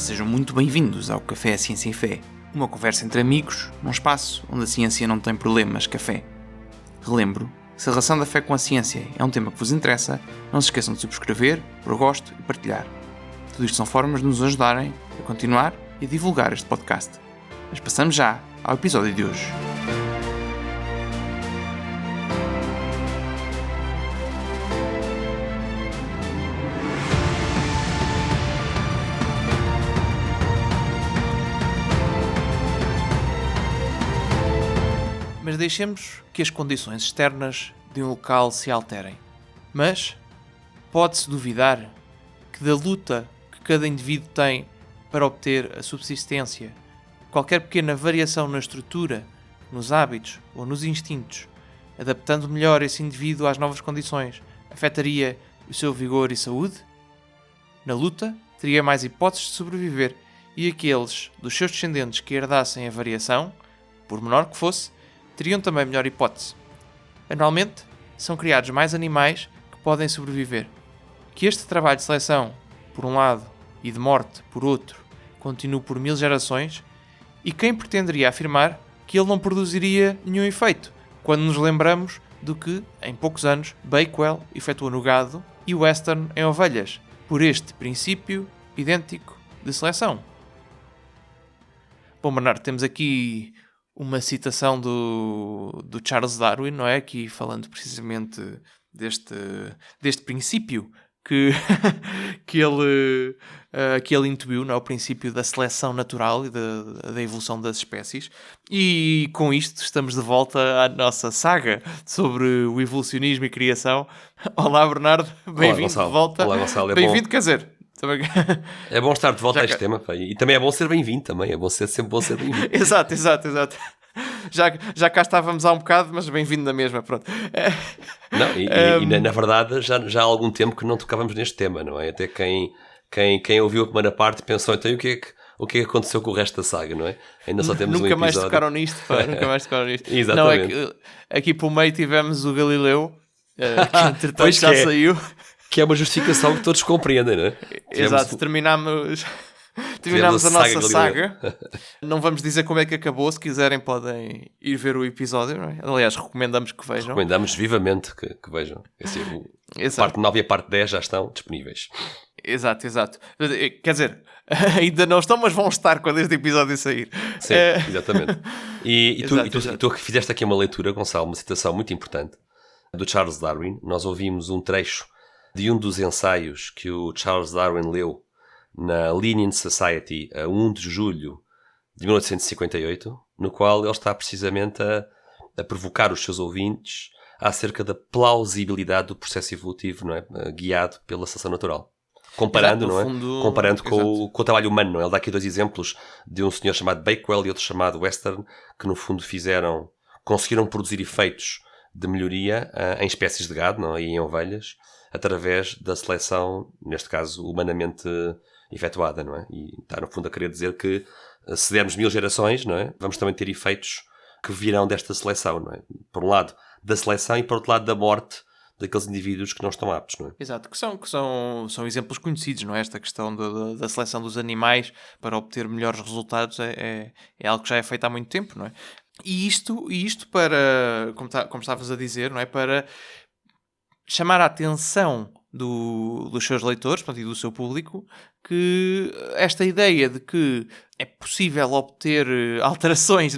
Sejam muito bem-vindos ao Café Ciência e Fé, uma conversa entre amigos, num espaço onde a ciência não tem problemas café. Relembro, se a relação da fé com a ciência é um tema que vos interessa, não se esqueçam de subscrever, por gosto e partilhar. Tudo isto são formas de nos ajudarem a continuar e a divulgar este podcast. Mas passamos já ao episódio de hoje. Mas deixemos que as condições externas de um local se alterem. Mas pode-se duvidar que da luta que cada indivíduo tem para obter a subsistência, qualquer pequena variação na estrutura, nos hábitos ou nos instintos, adaptando melhor esse indivíduo às novas condições, afetaria o seu vigor e saúde? Na luta, teria mais hipóteses de sobreviver e aqueles dos seus descendentes que herdassem a variação, por menor que fosse, teriam também melhor hipótese. Anualmente, são criados mais animais que podem sobreviver. Que este trabalho de seleção, por um lado, e de morte, por outro, continue por 1000 gerações, e quem pretenderia afirmar que ele não produziria nenhum efeito, quando nos lembramos do que, em poucos anos, Bakewell efetuou no gado e Western em ovelhas, por este princípio idêntico de seleção. Bom, Bernardo, temos aqui uma citação do Charles Darwin, não é? Aqui falando precisamente deste princípio que ele intuiu, não é? O princípio da seleção natural e da evolução das espécies. E com isto estamos de volta à nossa saga sobre o evolucionismo e criação. Olá, Bernardo, bem-vindo de volta. Olá, Gonçalo. Bem-vindo, quer dizer... É bom estar de volta a este tema, pá. E também é bom ser bem-vindo também, sempre bom ser bem-vindo. Exato. Já cá estávamos há um bocado, mas bem-vindo na mesma, pronto. Não, na verdade já há algum tempo que não tocávamos neste tema, não é? Até quem ouviu a primeira parte pensou, então o que é que aconteceu com o resto da saga, não é? Ainda só temos um episódio. Nunca mais tocaram nisto. Exatamente. Não, é que aqui pelo meio tivemos o Galileu, que entretanto já saiu. Que é uma justificação que todos compreendem, não é? Exato, terminamos a nossa saga. Não vamos dizer como é que acabou, se quiserem podem ir ver o episódio, não é? Aliás, recomendamos que vejam. Recomendamos vivamente que vejam. A parte 9 e a parte 10 já estão disponíveis. Exato. Quer dizer, ainda não estão, mas vão estar quando este episódio sair. Sim, exatamente. E tu que fizeste aqui uma leitura, Gonçalo, uma citação muito importante do Charles Darwin. Nós ouvimos um trecho de um dos ensaios que o Charles Darwin leu na Linnean Society a 1 de julho de 1858, no qual ele está precisamente a provocar os seus ouvintes acerca da plausibilidade do processo evolutivo, não é? Guiado pela seleção natural. Comparando, exato, não é? Fundo... Comparando com o trabalho humano, não é? Ele dá aqui dois exemplos de um senhor chamado Bakewell e outro chamado Western, que no fundo conseguiram produzir efeitos de melhoria em espécies de gado, não é? E em ovelhas, através da seleção, neste caso, humanamente efetuada, não é? E está, no fundo, a querer dizer que se dermos 1000 gerações, não é? Vamos também ter efeitos que virão desta seleção, não é? Por um lado, da seleção e, por outro lado, da morte daqueles indivíduos que não estão aptos, não é? Exato, que são exemplos conhecidos, não é? Esta questão da seleção dos animais para obter melhores resultados é algo que já é feito há muito tempo, não é? E isto para, como estavas a dizer, não é? Para chamar a atenção dos seus leitores, portanto, e do seu público, que esta ideia de que é possível obter alterações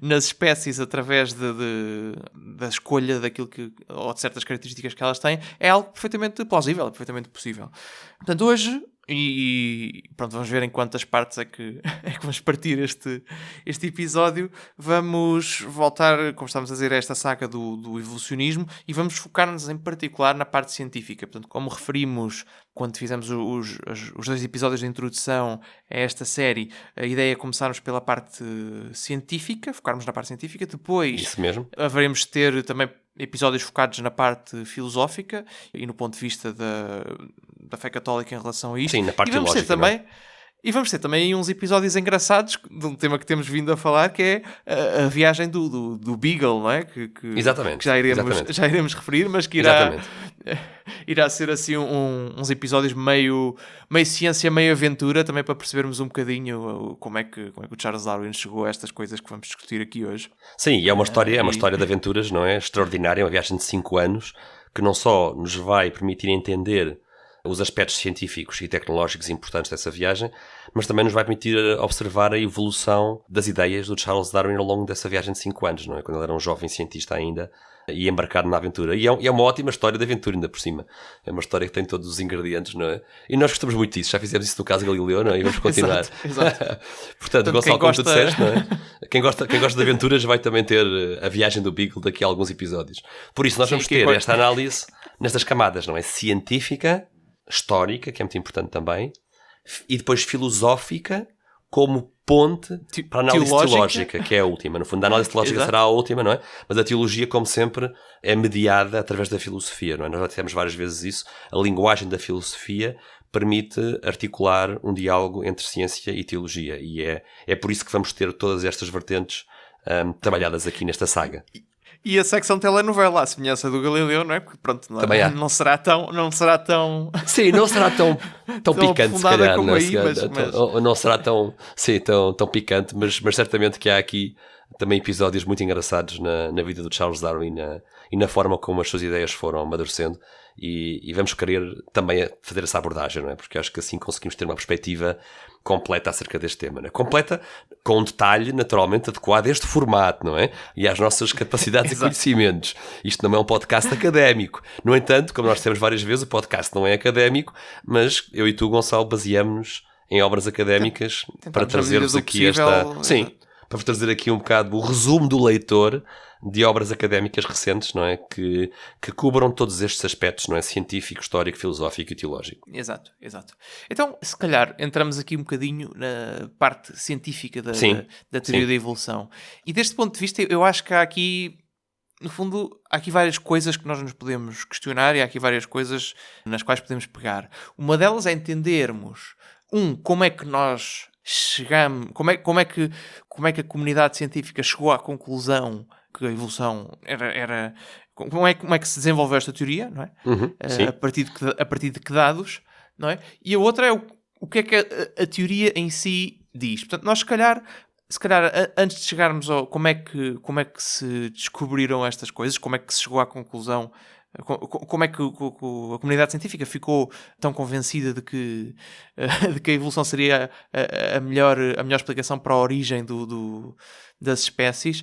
nas espécies através da escolha daquilo ou de certas características que elas têm, é algo perfeitamente plausível, perfeitamente possível. Portanto, hoje, e pronto, vamos ver em quantas partes é que vamos partir este episódio. Vamos voltar, como estamos a dizer, a esta saga do evolucionismo e vamos focar-nos em particular na parte científica. Portanto, como referimos quando fizemos os 2 episódios de introdução a esta série, a ideia é começarmos pela parte científica, focarmos na parte científica, depois isso mesmo. Haveremos de ter também episódios focados na parte filosófica e no ponto de vista da fé católica em relação a isto. Sim, na parte teológica. E vamos ter também uns episódios engraçados de um tema que temos vindo a falar, que é a viagem do Beagle, não é? Exatamente. Que já iremos referir, mas que irá irá ser assim uns episódios meio ciência, meio aventura, também para percebermos um bocadinho como é que o Charles Darwin chegou a estas coisas que vamos discutir aqui hoje. Sim, e é uma história de aventuras, não é? Extraordinária, uma viagem de 5 anos, que não só nos vai permitir entender os aspectos científicos e tecnológicos importantes dessa viagem, mas também nos vai permitir observar a evolução das ideias do Charles Darwin ao longo dessa viagem de 5 anos, não é? Quando ele era um jovem cientista ainda e embarcado na aventura. E é uma ótima história de aventura, ainda por cima. É uma história que tem todos os ingredientes, não é? E nós gostamos muito disso. Já fizemos isso no caso Galileu, não é? E vamos continuar. Exato. Portanto, Gonçalo, como tu disseste, não é? Quem gosta de aventuras vai também ter a viagem do Beagle daqui a alguns episódios. Por isso, nós vamos ter esta análise nestas camadas, não é? Científica, histórica, que é muito importante também, e depois filosófica como ponte para a análise teológica, que é a última. No fundo, a análise teológica será a última, não é? Mas a teologia, como sempre, é mediada através da filosofia, não é? Nós já dissemos várias vezes isso. A linguagem da filosofia permite articular um diálogo entre ciência e teologia, e é por isso que vamos ter todas estas vertentes trabalhadas aqui nesta saga. E a secção telenovela, a semelhança do Galileu, não é? Porque pronto, não será tão... Sim, não será tão picante, se calhar. Como aí, não será tão picante, mas certamente que há aqui também episódios muito engraçados na vida do Charles Darwin e na forma como as suas ideias foram amadurecendo. E vamos querer também fazer essa abordagem, não é? Porque acho que assim conseguimos ter uma perspectiva completa acerca deste tema, não é? Completa com um detalhe naturalmente adequado a este formato, não é? E às nossas capacidades e conhecimentos. Isto não é um podcast académico. No entanto, como nós dissemos várias vezes, o podcast não é académico, mas eu e tu, Gonçalo, baseamos-nos em obras académicas para trazermos aqui possível, Sim, para trazer aqui um bocado o resumo do leitor de obras académicas recentes, não é? Que cubram todos estes aspectos, não é? Científico, histórico, filosófico e teológico. Exato. Então, se calhar, entramos aqui um bocadinho na parte científica da teoria da evolução. E deste ponto de vista, eu acho que há aqui, no fundo, há aqui várias coisas que nós nos podemos questionar e há aqui várias coisas nas quais podemos pegar. Uma delas é entendermos, como é que nós chegamos, como é que a comunidade científica chegou à conclusão que a evolução era como é que se desenvolveu esta teoria, não é? A partir de que dados, não é? E a outra é o que é que a teoria em si diz. Portanto, nós se calhar antes de chegarmos ao como é que se descobriram estas coisas, como é que se chegou à conclusão, como é que a comunidade científica ficou tão convencida de que a evolução seria a melhor explicação para a origem das espécies,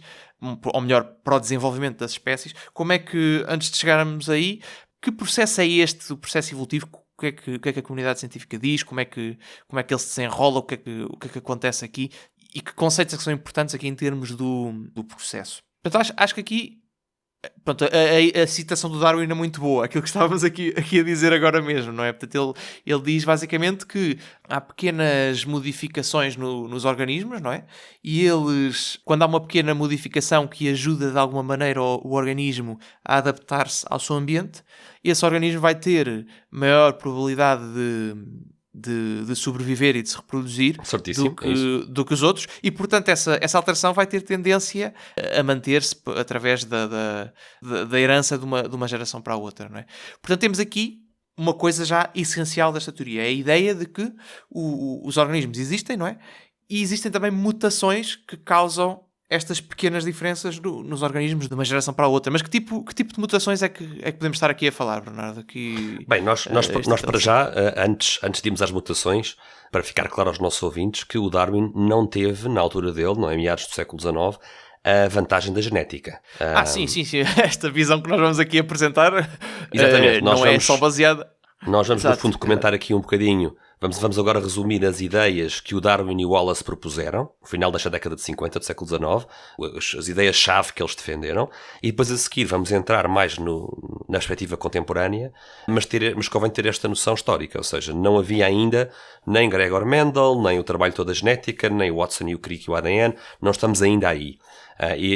ou melhor, para o desenvolvimento das espécies. Como é que, antes de chegarmos aí, que processo é este, o processo evolutivo? O que é que a comunidade científica diz? Como é que ele se desenrola? O que é que acontece aqui? E que conceitos é que são importantes aqui em termos do processo? Portanto, acho que aqui, pronto, a citação do Darwin é muito boa, aquilo que estávamos aqui a dizer agora mesmo, não é? Portanto, ele diz basicamente que há pequenas modificações nos organismos, não é? E quando há uma pequena modificação que ajuda de alguma maneira o organismo a adaptar-se ao seu ambiente, esse organismo vai ter maior probabilidade de sobreviver e de se reproduzir do que os outros, e portanto essa alteração vai ter tendência a manter-se através da herança de uma geração para a outra, não é? Portanto, temos aqui uma coisa já essencial desta teoria, é a ideia de que os organismos existem, não é? E existem também mutações que causam estas pequenas diferenças nos organismos de uma geração para a outra. Mas que tipo de mutações é que podemos estar aqui a falar, Bernardo? Bem, nós para já, antes de irmos às mutações, para ficar claro aos nossos ouvintes, que o Darwin não teve, na altura dele, não é, meados do século XIX, a vantagem da genética. Sim. Esta visão que nós vamos aqui apresentar não é só baseada... Nós vamos, no fundo, comentar aqui um bocadinho. Vamos agora resumir as ideias que o Darwin e o Wallace propuseram, no final desta década de 50, do século XIX, as ideias-chave que eles defenderam, e depois a seguir vamos entrar mais na perspectiva contemporânea, mas convém ter esta noção histórica, ou seja, não havia ainda nem Gregor Mendel, nem o trabalho todo da genética, nem o Watson e o Crick e o ADN, não estamos ainda aí.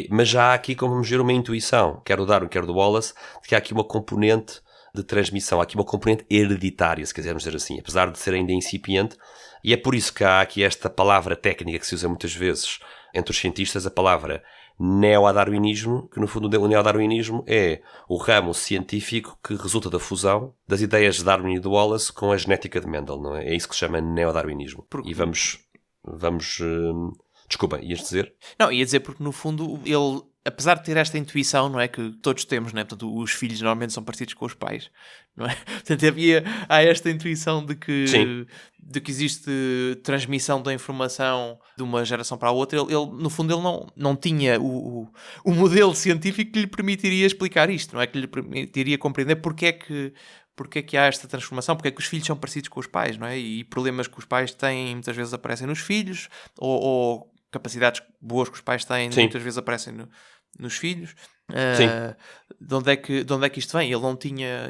Mas já há aqui, como vamos ver, uma intuição, quer do Darwin, quer do Wallace, de que há aqui uma componente de transmissão, há aqui uma componente hereditária, se quisermos dizer assim, apesar de ser ainda incipiente, e é por isso que há aqui esta palavra técnica que se usa muitas vezes entre os cientistas, a palavra neo-darwinismo, que no fundo o neo-darwinismo é o ramo científico que resulta da fusão das ideias de Darwin e de Wallace com a genética de Mendel, não é? É isso que se chama neo-darwinismo. E vamos desculpa, ias dizer? Não, ia dizer porque no fundo ele, apesar de ter esta intuição, não é, que todos temos, não é? Portanto, os filhos normalmente são parecidos com os pais, não é? Portanto, há esta intuição de que existe transmissão da informação de uma geração para a outra. Ele no fundo, ele não tinha o modelo científico que lhe permitiria explicar isto, não é? Que lhe permitiria compreender porque é que há esta transformação, porque é que os filhos são parecidos com os pais, não é? E problemas que os pais têm muitas vezes aparecem nos filhos, ou capacidades boas que os pais têm muitas vezes aparecem nos filhos. De onde é que isto vem? Ele não tinha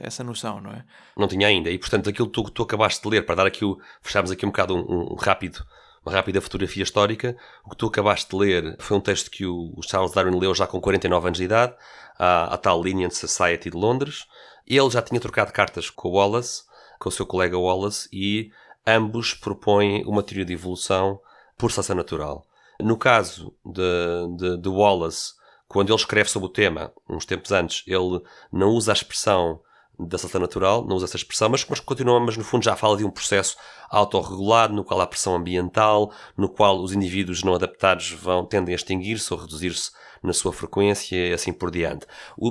essa noção, não é? Não tinha ainda. E portanto aquilo que tu acabaste de ler, para dar aqui fecharmos aqui um bocado uma rápida fotografia histórica, o que tu acabaste de ler foi um texto que o Charles Darwin leu já com 49 anos de idade, à tal Linnean Society de Londres. Ele já tinha trocado cartas com o Wallace, com o seu colega Wallace, e ambos propõem uma teoria de evolução por seleção natural. No caso de Wallace, quando ele escreve sobre o tema, uns tempos antes, ele não usa a expressão da seleção natural, não usa essa expressão, mas continua, mas no fundo já fala de um processo autorregulado, no qual há pressão ambiental, no qual os indivíduos não adaptados tendem a extinguir-se ou reduzir-se na sua frequência e assim por diante.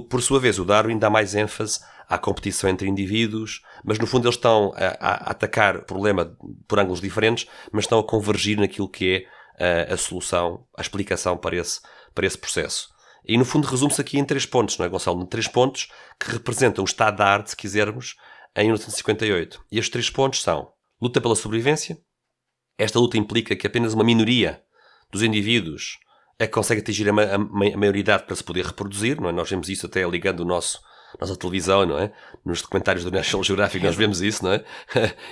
Por sua vez, o Darwin dá mais ênfase à competição entre indivíduos, mas no fundo eles estão a atacar o problema por ângulos diferentes, mas estão a convergir naquilo que é a solução, a explicação para esse processo. E no fundo resume-se aqui em 3 pontos, não é, Gonçalo? 3 pontos que representam o estado da arte, se quisermos, em 1958. E estes 3 pontos são: luta pela sobrevivência. Esta luta implica que apenas uma minoria dos indivíduos é que consegue atingir a maioridade para se poder reproduzir, não é? Nós vemos isso até ligando a nossa televisão, não é? Nos documentários do National Geographic nós vemos isso, não é?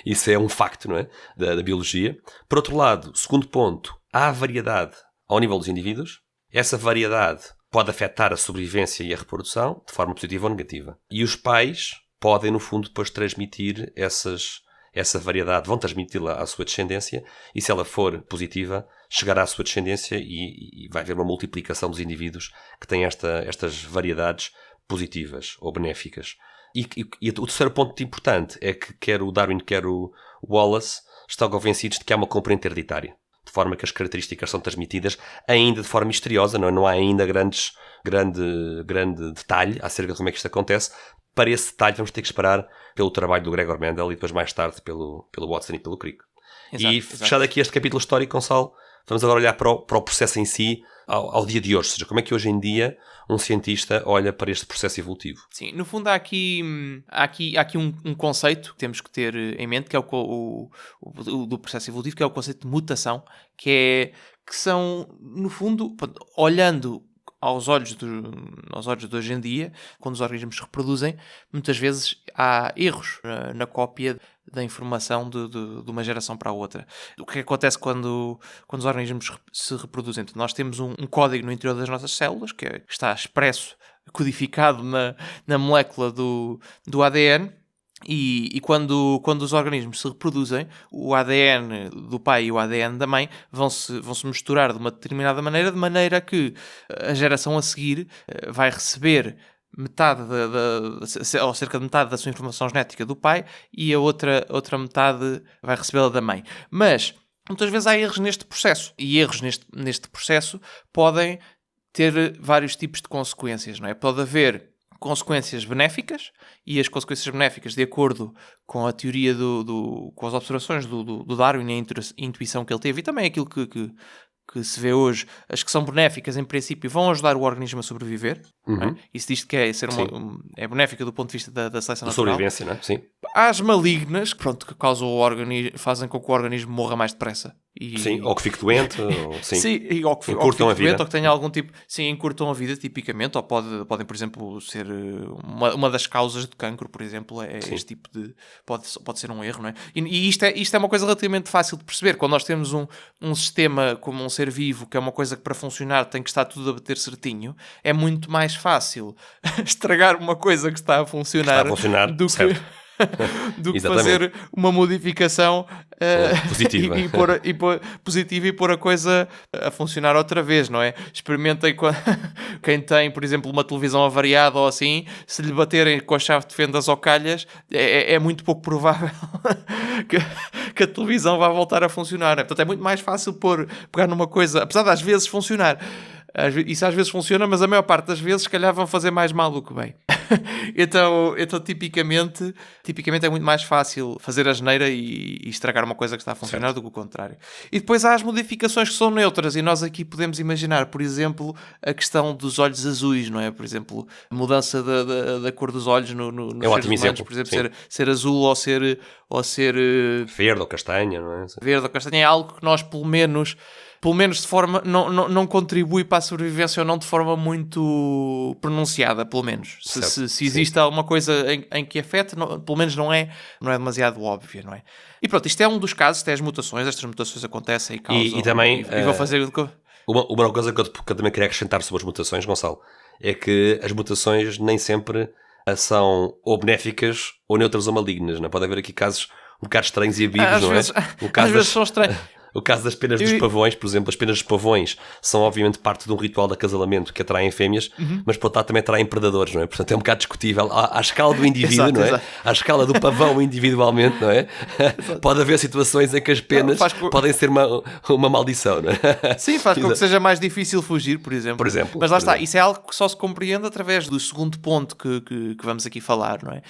Isso é um facto, não é? Da biologia. Por outro lado, segundo ponto, há variedade ao nível dos indivíduos. Essa variedade pode afetar a sobrevivência e a reprodução de forma positiva ou negativa. E os pais podem, no fundo, depois transmitir essa variedade, vão transmiti-la à sua descendência, e se ela for positiva, chegará à sua descendência e vai haver uma multiplicação dos indivíduos que têm estas variedades positivas ou benéficas. E o terceiro ponto importante é que quer o Darwin, quer o Wallace estão convencidos de que há uma componente hereditária, de forma que as características são transmitidas ainda de forma misteriosa, não há ainda grande detalhe acerca de como é que isto acontece. Para esse detalhe vamos ter que esperar pelo trabalho do Gregor Mendel e depois mais tarde pelo Watson e pelo Crick. Fechado aqui este capítulo histórico, Gonçalo, vamos agora olhar para o processo em si ao dia de hoje, ou seja, como é que hoje em dia um cientista olha para este processo evolutivo. Sim, no fundo há aqui um conceito que temos que ter em mente, que é o do processo evolutivo, que é o conceito de mutação, que são, no fundo, olhando aos olhos de hoje em dia, quando os organismos se reproduzem, muitas vezes há erros na cópia da informação de uma geração para a outra. O que acontece quando os organismos se reproduzem? Então, nós temos um código no interior das nossas células, que está expresso, codificado na molécula do ADN, e quando os organismos se reproduzem, o ADN do pai e o ADN da mãe vão se misturar de uma determinada maneira, de maneira que a geração a seguir vai receber metade ou cerca de metade da sua informação genética do pai, e a outra metade vai recebê-la da mãe. Mas muitas vezes há erros neste processo, e erros neste processo podem ter vários tipos de consequências, não é? Pode haver consequências benéficas, e as consequências benéficas, de acordo com a teoria com as observações do Darwin e a intuição que ele teve, e também aquilo que se vê hoje, as que são benéficas, em princípio, vão ajudar o organismo a sobreviver. Não é? Isso diz que é benéfica do ponto de vista da seleção natural. Sobrevivência, não é? Sim. Há as malignas, que causam fazem com que o organismo morra mais depressa. Sim, ou que fique doente, ou que fique doente, ou que tenha algum tipo... Sim, encurtam a vida, tipicamente, ou podem, por exemplo, ser... Uma das causas de cancro, por exemplo, é este tipo de... Pode ser um erro, não é? E isto é uma coisa relativamente fácil de perceber. Quando nós temos um sistema como um ser vivo, que é uma coisa que para funcionar tem que estar tudo a bater certinho, é muito mais fácil estragar uma coisa que está a funcionar do que... do que fazer uma modificação positiva. positiva e pôr a coisa a funcionar outra vez, não é? Experimentem quem tem, por exemplo, uma televisão avariada ou assim, se lhe baterem com a chave de fendas ou calhas, é muito pouco provável que a televisão vá voltar a funcionar. Portanto, é muito mais fácil pegar numa coisa, apesar de às vezes funcionar. Isso às vezes funciona, mas a maior parte das vezes, se calhar, vão fazer mais mal do que bem. então tipicamente é muito mais fácil fazer a asneira e estragar uma coisa que está a funcionar, certo, do que o contrário. E depois há as modificações que são neutras, e nós aqui podemos imaginar, por exemplo, a questão dos olhos azuis, não é? Por exemplo, a mudança da cor dos olhos nos seres humanos, por exemplo, ser azul ou ser verde ou castanha, não é? Verde ou castanha é algo que nós, pelo menos de forma, não contribui para a sobrevivência, ou não de forma muito pronunciada, pelo menos. Se existe alguma coisa em que afeta, pelo menos não é demasiado óbvia, não é? E pronto, isto é um dos casos, estas mutações acontecem e causam... E também... E vou fazer... Uma coisa que eu também queria acrescentar sobre as mutações, Gonçalo, é que as mutações nem sempre são ou benéficas ou neutras ou malignas, não é? Pode haver aqui casos um bocado estranhos e ambíguos, não é? Às vezes são estranhos. O caso das penas dos pavões, por exemplo, as penas dos pavões são obviamente parte de um ritual de acasalamento que atraem fêmeas, mas por outro lado também atraem predadores, não é? Portanto é um bocado discutível à escala do indivíduo, exato, não é? Exato. À escala do pavão individualmente, não é? Pode haver situações em que as penas podem ser uma maldição, não é? Sim, faz com que seja mais difícil fugir, por exemplo. Mas lá está, isso é algo que só se compreende através do segundo ponto que vamos aqui falar, não é?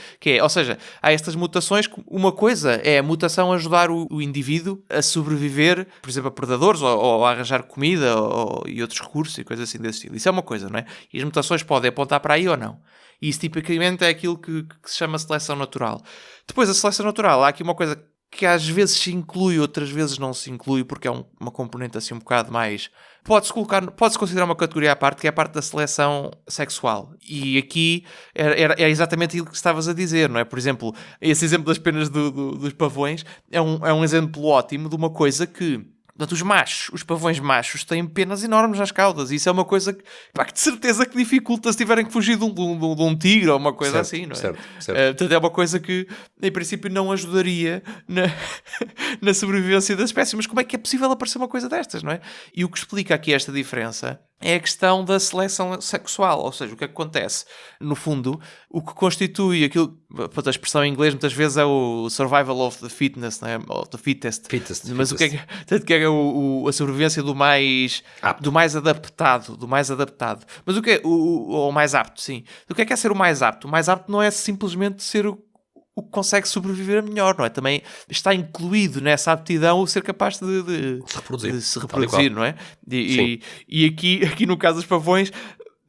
Ou seja, há estas mutações, uma coisa é a mutação ajudar o indivíduo a sobreviver, por exemplo, a predadores, ou a arranjar comida e outros recursos e coisas assim desse estilo. Isso é uma coisa, não é? E as mutações podem apontar para aí ou não. E isso tipicamente é aquilo que se chama seleção natural. Depois, a seleção natural, há aqui uma coisa que às vezes se inclui, outras vezes não se inclui, porque é uma componente assim um bocado mais... Pode-se considerar uma categoria à parte, que é a parte da seleção sexual. E aqui é exatamente aquilo que estavas a dizer, não é? Por exemplo, esse exemplo das penas dos pavões é um exemplo ótimo de uma coisa que... Portanto, os pavões machos têm penas enormes nas caudas. E isso é uma coisa que de certeza que dificulta se tiverem que fugir de um tigre ou uma coisa assim, não é? Certo. Portanto, é uma coisa que, em princípio, não ajudaria na sobrevivência da espécie. Mas como é que é possível aparecer uma coisa destas, não é? E o que explica aqui esta diferença é a questão da seleção sexual. Ou seja, o que acontece? No fundo, o que constitui aquilo... A expressão em inglês muitas vezes é o survival of the fittest, não é? Of the fittest. Mas o que é a sobrevivência do mais adaptado. Mas o que é o mais apto, sim. O que é ser o mais apto? O mais apto não é simplesmente ser o que consegue sobreviver melhor, não é? Também está incluído nessa aptidão o ser capaz de se reproduzir, não é? E aqui no caso dos pavões,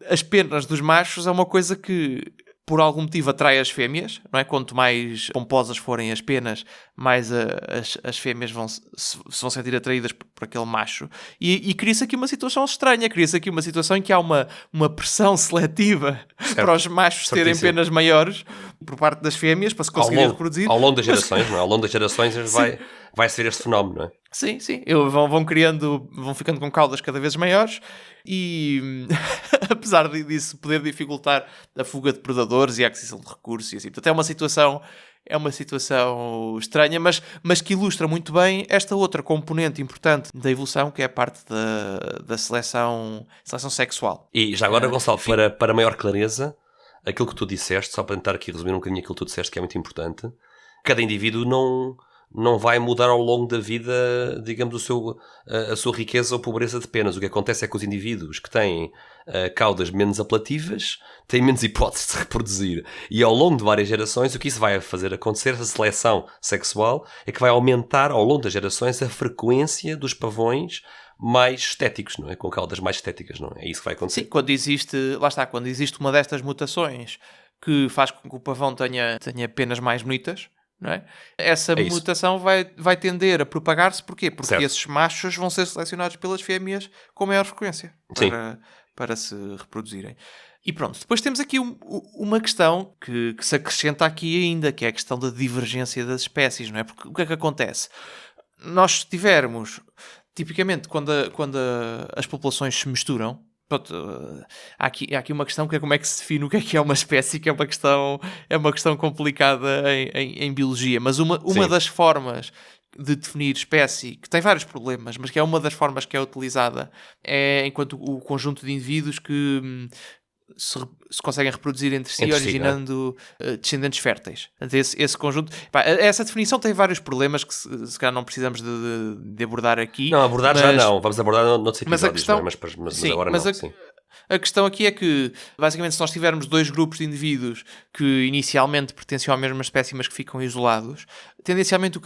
as penas dos machos é uma coisa que por algum motivo atrai as fêmeas, não é? Quanto mais pomposas forem as penas, mais as fêmeas vão se sentir atraídas por aquele macho. E cria-se aqui uma situação estranha, cria-se aqui uma situação em que há uma pressão seletiva para os machos terem penas maiores por parte das fêmeas, para se conseguirem reproduzir. Ao longo das gerações, não é? Ao longo das gerações vai ser este fenómeno, não é? Sim. Vão ficando com caudas cada vez maiores e, apesar disso poder dificultar a fuga de predadores e a aquisição de recursos e assim. Portanto, é uma situação estranha, mas que ilustra muito bem esta outra componente importante da evolução, que é a parte da seleção sexual. E já agora, Gonçalo, para maior clareza, aquilo que tu disseste, só para tentar aqui resumir um bocadinho aquilo que tu disseste, que é muito importante, cada indivíduo não vai mudar ao longo da vida, digamos, a sua riqueza ou pobreza de penas. O que acontece é que os indivíduos que têm caudas menos apelativas têm menos hipóteses de se reproduzir. E ao longo de várias gerações, o que isso vai fazer acontecer, a seleção sexual, é que vai aumentar ao longo das gerações a frequência dos pavões mais estéticos, não é? Com caudas mais estéticas, não é? É isso que vai acontecer. Sim, quando existe uma destas mutações que faz com que o pavão tenha penas mais bonitas, não é? Essa mutação vai tender a propagar-se. Porquê? Porque esses machos vão ser selecionados pelas fêmeas com maior frequência para se reproduzirem. E pronto, depois temos aqui uma questão que se acrescenta aqui ainda, que é a questão da divergência das espécies, não é? Porque o que é que acontece? Nós tivermos, tipicamente, quando as populações se misturam, pronto, há aqui uma questão que é como é que se define o que é uma espécie, que é uma questão complicada em biologia, mas uma das formas de definir espécie, que tem vários problemas, mas que é uma das formas que é utilizada, é enquanto o conjunto de indivíduos que se conseguem reproduzir entre si, originando descendentes férteis. Esse conjunto... essa definição tem vários problemas que se calhar não precisamos de abordar aqui. Não, abordar já não. Vamos abordar noutros episódios. Mas agora não. Sim. A questão aqui é que, basicamente, se nós tivermos dois grupos de indivíduos que inicialmente pertenciam à mesma espécie, mas que ficam isolados, tendencialmente o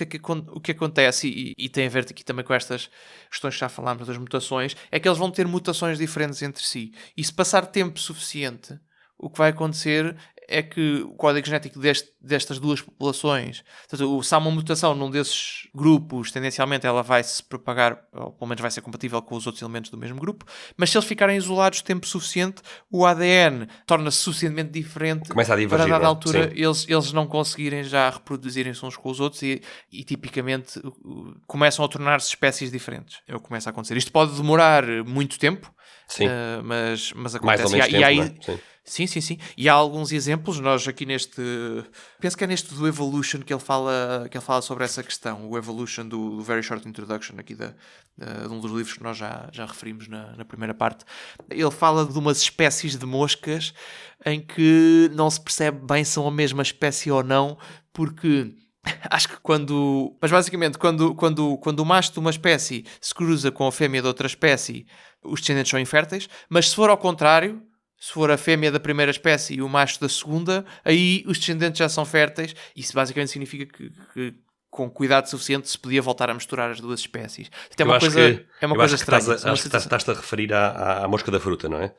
que acontece, e tem a ver aqui também com estas questões que já falámos das mutações, é que eles vão ter mutações diferentes entre si. E se passar tempo suficiente, o que vai acontecer é que o código genético destas duas populações, portanto, se há uma mutação num desses grupos, tendencialmente ela vai se propagar, ou pelo menos vai ser compatível com os outros elementos do mesmo grupo, mas se eles ficarem isolados tempo suficiente, o ADN torna-se suficientemente diferente para a dada altura eles não conseguirem já reproduzirem-se uns com os outros e tipicamente começam a tornar-se espécies diferentes. É o que começa a acontecer. Isto pode demorar muito tempo, mas acontece. Mais ou menos tempo, não é? Sim. E há alguns exemplos, nós aqui penso que é neste do Evolution que ele fala sobre essa questão, o Evolution do Very Short Introduction, aqui de um dos livros que nós já referimos na primeira parte. Ele fala de umas espécies de moscas em que não se percebe bem se são a mesma espécie ou não, porque... acho que mas basicamente quando o macho de uma espécie se cruza com a fêmea de outra espécie, os descendentes são inférteis, mas se for ao contrário, se for a fêmea da primeira espécie e o macho da segunda, aí os descendentes já são férteis. Isso basicamente significa que com cuidado suficiente se podia voltar a misturar as duas espécies. É uma coisa estranha. Acho que estás-te a referir à mosca da fruta, não é?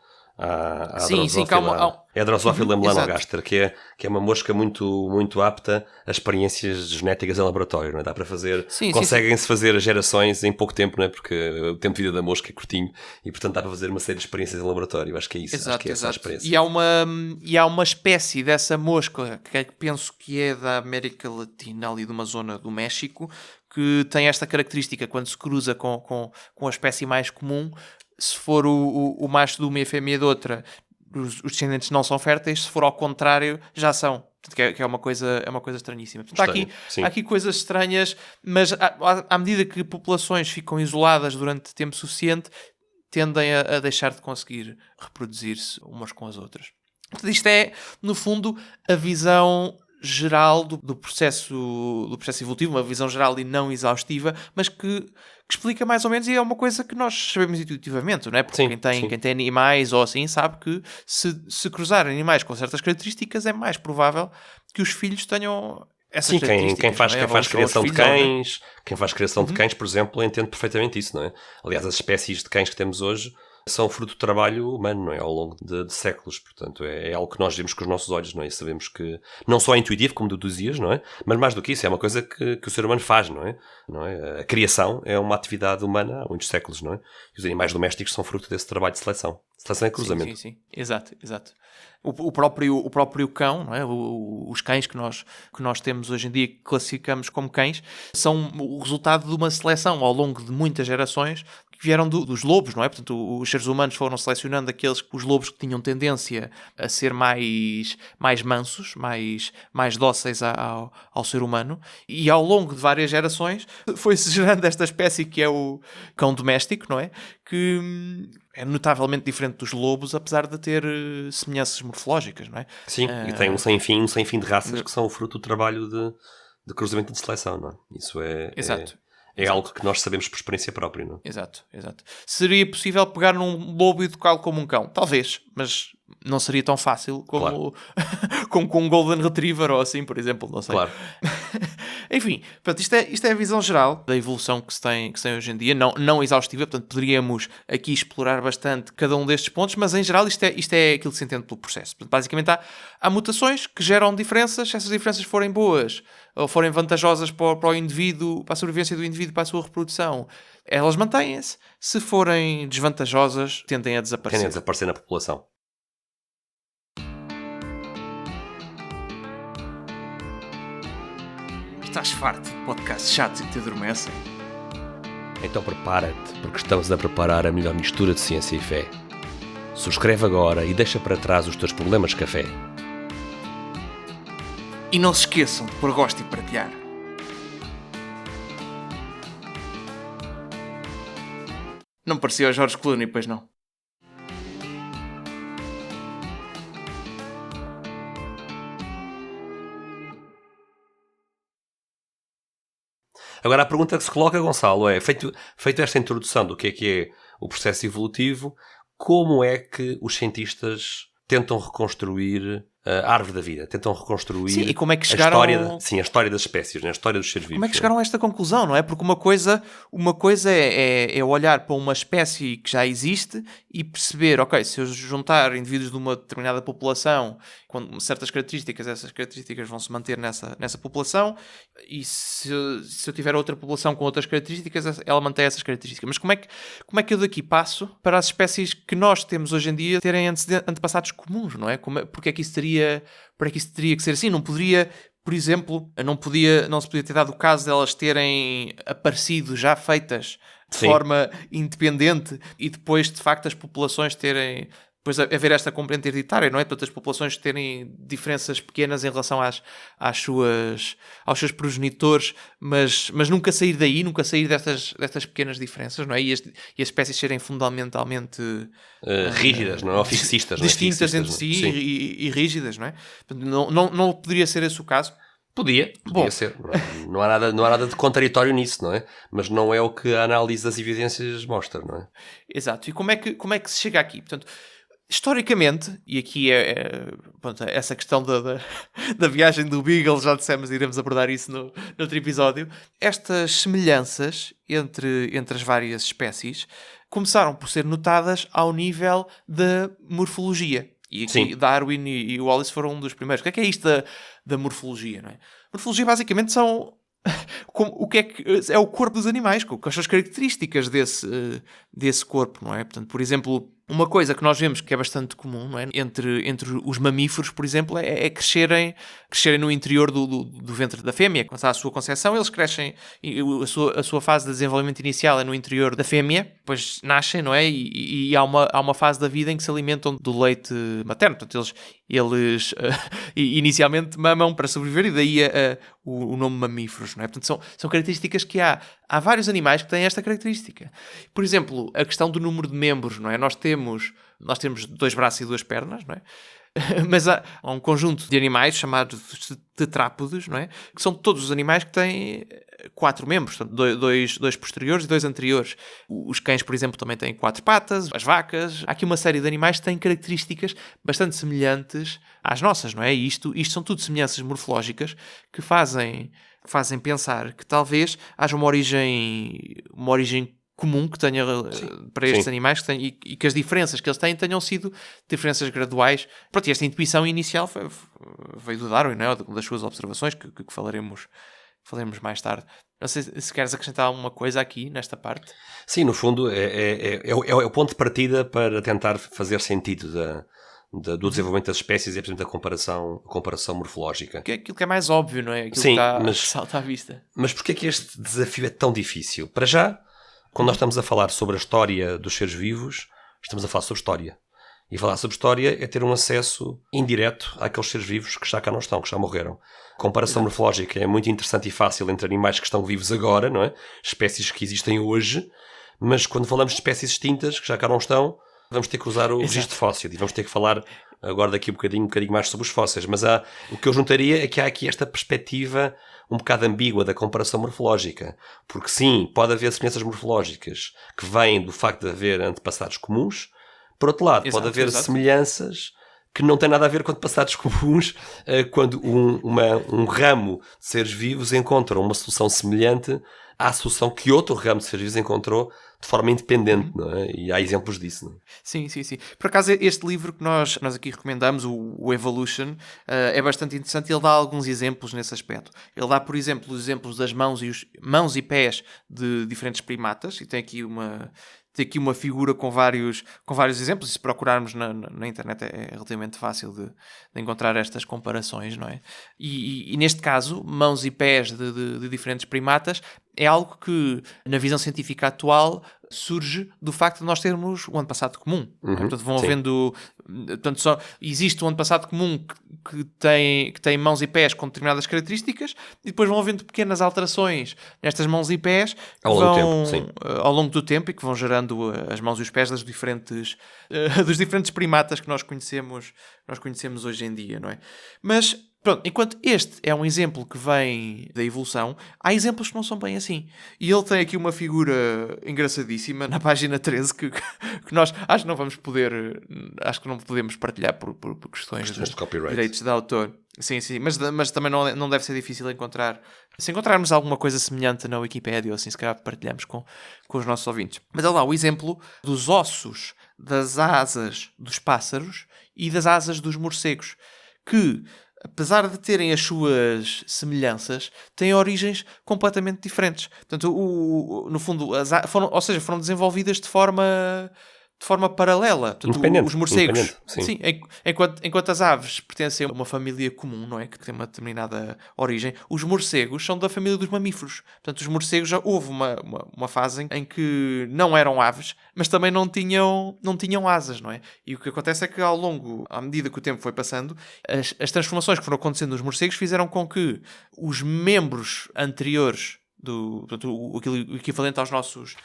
Sim, calma. É a Drosophila melanogaster, que é uma mosca muito, muito apta a experiências genéticas em laboratório, não é? Dá para fazer... Conseguem-se fazer gerações em pouco tempo, não é? Porque o tempo de vida da mosca é curtinho e, portanto, dá para fazer uma série de experiências em laboratório. Acho que é isso. Exato, acho que é essa a experiência. E há uma espécie dessa mosca, que penso que é da América Latina, ali de uma zona do México, que tem esta característica, quando se cruza com a espécie mais comum, se for o macho de uma e a fêmea de outra, os descendentes não são férteis, se for ao contrário, já são. Que é uma coisa estranhíssima. Portanto, há aqui coisas estranhas, mas à medida que populações ficam isoladas durante tempo suficiente, tendem a deixar de conseguir reproduzir-se umas com as outras. Portanto, isto é, no fundo, a visão geral do processo evolutivo, uma visão geral e não exaustiva, mas que explica mais ou menos, e é uma coisa que nós sabemos intuitivamente, não é? Porque quem tem animais ou assim sabe que se cruzarem animais com certas características é mais provável que os filhos tenham essas características. Quem faz criação de cães, quem faz criação de cães, por exemplo, entende perfeitamente isso, não é? Aliás, as espécies de cães que temos hoje são fruto do trabalho humano, não é? Ao longo de séculos. Portanto, é algo que nós vemos com os nossos olhos, não é? E sabemos que não só é intuitivo, como tu dizias, não é? Mas mais do que isso, é uma coisa que o ser humano faz, não é? A criação é uma atividade humana há muitos séculos, não é? E os animais domésticos são fruto desse trabalho de seleção. Seleção e cruzamento. Sim. Exato. O próprio cão, não é? Os cães que nós temos hoje em dia, que classificamos como cães, são o resultado de uma seleção ao longo de muitas gerações que vieram dos lobos, não é? Portanto, os seres humanos foram selecionando os lobos que tinham tendência a ser mais mansos, mais dóceis ao ser humano, e ao longo de várias gerações foi-se gerando esta espécie que é o cão doméstico, não é? Que é notavelmente diferente dos lobos, apesar de ter semelhanças morfológicas, não é? Sim, e tem um sem fim de raças que são o fruto do trabalho de cruzamento de seleção, não é? Isso é... Exato. É algo que nós sabemos por experiência própria, não é? Exato. Seria possível pegar num lobo e educá-lo como um cão? Talvez, mas não seria tão fácil como com um Golden Retriever ou assim, por exemplo, não sei. Claro. Enfim, portanto, isto é a visão geral da evolução que se tem hoje em dia, não exaustiva, portanto poderíamos aqui explorar bastante cada um destes pontos, mas em geral isto é aquilo que se entende pelo processo. Portanto, basicamente há mutações que geram diferenças, se essas diferenças forem boas ou forem vantajosas para o indivíduo, para a sobrevivência do indivíduo, para a sua reprodução, elas mantêm-se. Se forem desvantajosas, tendem a desaparecer. Tendem a desaparecer na população. Estás farto de podcasts chatos e que te adormecem? Então prepara-te, porque estamos a preparar a melhor mistura de ciência e fé. Subscreve agora e deixa para trás os teus problemas de café. E não se esqueçam de pôr gosto e partilhar. Não parecia o George Clooney, pois não? Agora a pergunta que se coloca, Gonçalo, é, feito esta introdução do que é o processo evolutivo, como é que os cientistas tentam reconstruir a árvore da vida, tentam reconstruir sim, e como é que chegaram... a história das espécies, né? A história dos seres vivos. Como é que chegaram a esta conclusão, não é? Porque uma coisa é olhar para uma espécie que já existe e perceber, ok, se eu juntar indivíduos de uma determinada população com certas características, essas características vão se manter nessa população, e se eu tiver outra população com outras características, ela mantém essas características. Mas como é que eu daqui passo para as espécies que nós temos hoje em dia terem antepassados comuns, não é? Porque é que isso teria que ser assim? Não poderia, por exemplo, não se podia ter dado o caso de elas terem aparecido já feitas de forma independente e depois, de facto, as populações terem... Depois haver esta componente hereditária, não é? Todas as populações terem diferenças pequenas em relação aos seus progenitores, mas nunca sair daí, nunca sair destas pequenas diferenças, não é? E as espécies serem fundamentalmente rígidas, não é? Ou fixistas, distintas entre si e rígidas, não é? Não poderia ser esse o caso. Podia ser. Não há nada de contraditório nisso, não é? Mas não é o que a análise das evidências mostra, não é? Exato. E como é que se chega aqui? Portanto, historicamente, e aqui pronto, essa questão da viagem do Beagle, já dissemos, iremos abordar isso no outro episódio, estas semelhanças entre as várias espécies começaram por ser notadas ao nível da morfologia. E aqui Darwin e Wallace foram um dos primeiros. O que é isto da morfologia, não é? Morfologia basicamente são... o que é o corpo dos animais, com as suas características desse corpo, não é? Portanto, por exemplo, uma coisa que nós vemos que é bastante comum, não é? Entre os mamíferos, por exemplo, é crescerem no interior do ventre da fêmea. Quando está a sua concepção, eles crescem, e a sua fase de desenvolvimento inicial é no interior da fêmea, depois nascem, não é? E há uma fase da vida em que se alimentam do leite materno. Portanto, eles inicialmente mamam para sobreviver, e daí o nome mamíferos, não é? Portanto, são características que há vários animais que têm esta característica. Por exemplo, a questão do número de membros, não é? Nós temos 2 braços e 2 pernas, não é? Mas há um conjunto de animais chamados tetrápodes, não é? Que são todos os animais que têm 4 membros, portanto, 2 posteriores e 2 anteriores. Os cães, por exemplo, também têm 4 patas, as vacas. Há aqui uma série de animais que têm características bastante semelhantes às nossas, não é? E isto são tudo semelhanças morfológicas que fazem pensar que talvez haja uma origem comum que tenha para estes animais e que as diferenças que eles têm tenham sido diferenças graduais. Pronto, e esta intuição inicial veio do Darwin, não é? Das suas observações, que falaremos mais tarde. Não sei se queres acrescentar alguma coisa aqui nesta parte. Sim, no fundo é o ponto de partida para tentar fazer sentido do desenvolvimento das espécies e, por exemplo, a comparação morfológica. Que é aquilo que é mais óbvio, não é? Aquilo que salta à vista. Mas porquê é que este desafio é tão difícil? Para já, quando nós estamos a falar sobre a história dos seres vivos, estamos a falar sobre história. E falar sobre história é ter um acesso indireto àqueles seres vivos que já cá não estão, que já morreram. A comparação morfológica é muito interessante e fácil entre animais que estão vivos agora, não é? Espécies que existem hoje, mas quando falamos de espécies extintas que já cá não estão, vamos ter que usar o registro fóssil e vamos ter que falar agora daqui um bocadinho mais sobre os fósseis. Mas o que eu juntaria é que há aqui esta perspectiva um bocado ambígua da comparação morfológica. Porque sim, pode haver semelhanças morfológicas que vêm do facto de haver antepassados comuns. Por outro lado, pode haver semelhanças que não tem nada a ver com antepassados comuns, quando um ramo de seres vivos encontra uma solução semelhante à solução que outro ramo de seres vivos encontrou de forma independente, não é? E há exemplos disso, não é? Sim. Por acaso, este livro que nós aqui recomendamos, o Evolution, é bastante interessante. Ele dá alguns exemplos nesse aspecto. Ele dá, por exemplo, os exemplos das mãos e pés de diferentes primatas, e tem aqui uma figura com vários exemplos, e se procurarmos na internet é relativamente fácil de encontrar estas comparações, não é? E neste caso, mãos e pés de diferentes primatas é algo que, na visão científica atual, surge do facto de nós termos o antepassado comum. Portanto, vão havendo... Portanto, existe um antepassado comum que tem mãos e pés com determinadas características, e depois vão havendo pequenas alterações nestas mãos e pés que ao longo do tempo, e que vão gerando as mãos e os pés dos diferentes primatas que nós conhecemos hoje em dia, não é? Mas... pronto, enquanto este é um exemplo que vem da evolução, há exemplos que não são bem assim. E ele tem aqui uma figura engraçadíssima na página 13 que nós acho que não podemos partilhar por questões de copyright, direitos de autor. Sim, mas também não deve ser difícil encontrar. Se encontrarmos alguma coisa semelhante na Wikipédia, ou assim, se calhar partilhamos com os nossos ouvintes. Mas olha lá, o exemplo dos ossos das asas dos pássaros e das asas dos morcegos, que, apesar de terem as suas semelhanças, têm origens completamente diferentes. Portanto, no fundo, foram desenvolvidas de forma paralela. Portanto, os morcegos, sim, enquanto as aves pertencem a uma família comum, não é? Que tem uma determinada origem, os morcegos são da família dos mamíferos. Portanto, os morcegos, já houve uma fase em que não eram aves, mas também não tinham asas, não é? E o que acontece é que à medida que o tempo foi passando, as transformações que foram acontecendo nos morcegos fizeram com que os membros anteriores portanto, o equivalente aos nossos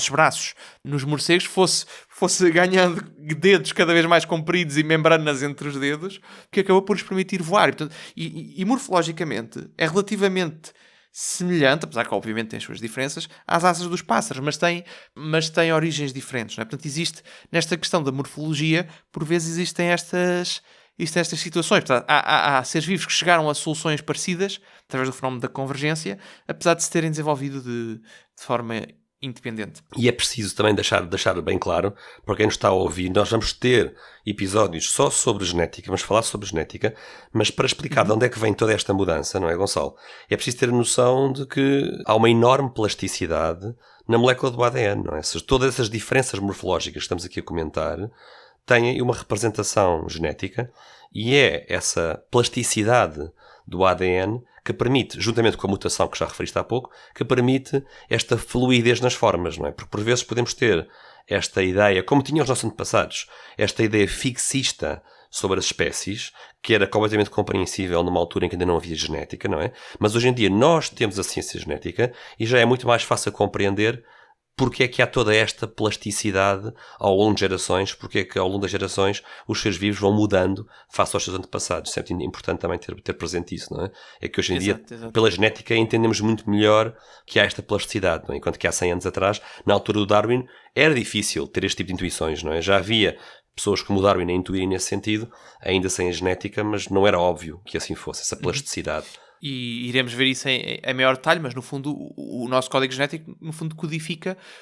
braços nos morcegos fosse ganhando dedos cada vez mais compridos e membranas entre os dedos, que acabou por os permitir voar. E morfologicamente é relativamente semelhante, apesar que obviamente tem as suas diferenças, às asas dos pássaros, mas tem origens diferentes, não é? Portanto, existe, nesta questão da morfologia, por vezes existem estas situações. Portanto, há seres vivos que chegaram a soluções parecidas através do fenómeno da convergência, apesar de se terem desenvolvido de forma independente. E é preciso também deixar bem claro, para quem nos está a ouvir, nós vamos ter episódios só sobre genética, vamos falar sobre genética, mas para explicar de onde é que vem toda esta mudança, não é, Gonçalo? É preciso ter a noção de que há uma enorme plasticidade na molécula do ADN, não é? Ou seja, todas essas diferenças morfológicas que estamos aqui a comentar têm uma representação genética, e é essa plasticidade do ADN que permite, juntamente com a mutação que já referiste há pouco, que permite esta fluidez nas formas, não é? Porque por vezes podemos ter esta ideia, como tinham os nossos antepassados, esta ideia fixista sobre as espécies, que era completamente compreensível numa altura em que ainda não havia genética, não é? Mas hoje em dia nós temos a ciência genética e já é muito mais fácil compreender porque é que há toda esta plasticidade ao longo de gerações, porque é que ao longo das gerações os seres vivos vão mudando face aos seus antepassados. Sempre importante também ter presente isso, não é? É que hoje em dia, pela genética, entendemos muito melhor que há esta plasticidade, não é? Enquanto que há 100 anos atrás, na altura do Darwin, era difícil ter este tipo de intuições, não é? Já havia pessoas como o Darwin a intuírem nesse sentido, ainda sem a genética, mas não era óbvio que assim fosse, essa plasticidade. E iremos ver isso em maior detalhe, mas no fundo o nosso código genético no fundo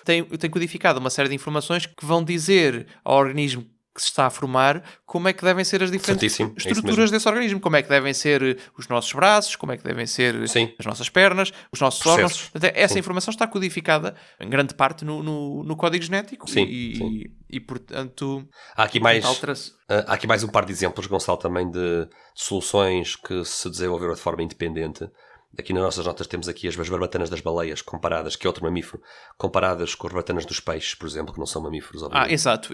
tem codificado uma série de informações que vão dizer ao organismo que se está a formar como é que devem ser as diferentes estruturas desse organismo, como é que devem ser os nossos braços, como é que devem ser as nossas pernas, os nossos órgãos. Essa informação está codificada em grande parte no código genético. E portanto há aqui mais um par de exemplos, Gonçalo, também de soluções que se desenvolveram de forma independente. Aqui nas nossas notas temos aqui as barbatanas das baleias comparadas, que é outro mamífero, comparadas com as barbatanas dos peixes, por exemplo, que não são mamíferos. Exato.